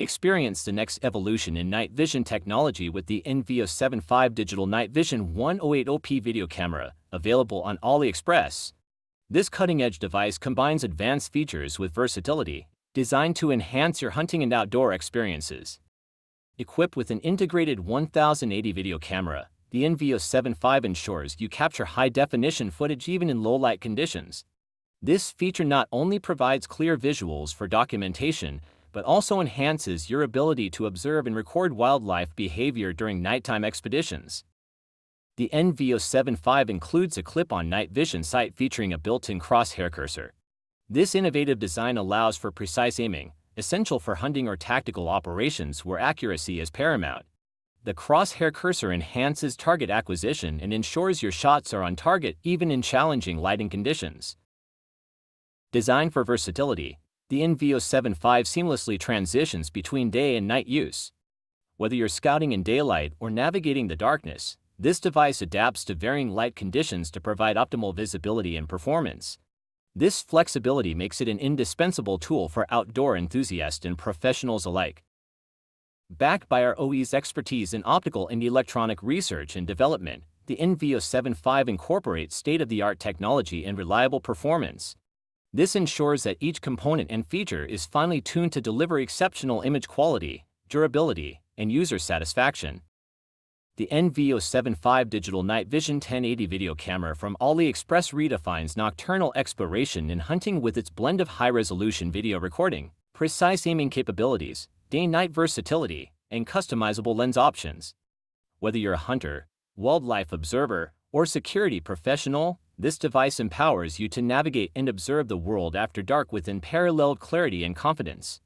Experience the next evolution in night vision technology with the NV075 Digital Night Vision 1080p video camera, available on Aliexpress. This cutting-edge device combines advanced features with versatility, designed to enhance your hunting and outdoor experiences. Equipped with an integrated 1080 video camera, the NV075 ensures you capture high-definition footage even in low-light conditions. This feature not only provides clear visuals for documentation, but also enhances your ability to observe and record wildlife behavior during nighttime expeditions. The NV075 includes a clip-on night vision sight featuring a built-in crosshair cursor. This innovative design allows for precise aiming, essential for hunting or tactical operations where accuracy is paramount. The crosshair cursor enhances target acquisition and ensures your shots are on target even in challenging lighting conditions. Designed for versatility, the NV075 seamlessly transitions between day and night use. Whether you're scouting in daylight or navigating the darkness, this device adapts to varying light conditions to provide optimal visibility and performance. This flexibility makes it an indispensable tool for outdoor enthusiasts and professionals alike. Backed by our OE's expertise in optical and electronic research and development, the NV075 incorporates state-of-the-art technology and reliable performance. This ensures that each component and feature is finely tuned to deliver exceptional image quality, durability, and user satisfaction. The NV075 Digital Night Vision 1080 video camera from Aliexpress redefines nocturnal exploration and hunting with its blend of high-resolution video recording, precise aiming capabilities, day-night versatility, and customizable lens options. Whether you're a hunter, wildlife observer, or security professional, this device empowers you to navigate and observe the world after dark with unparalleled clarity and confidence.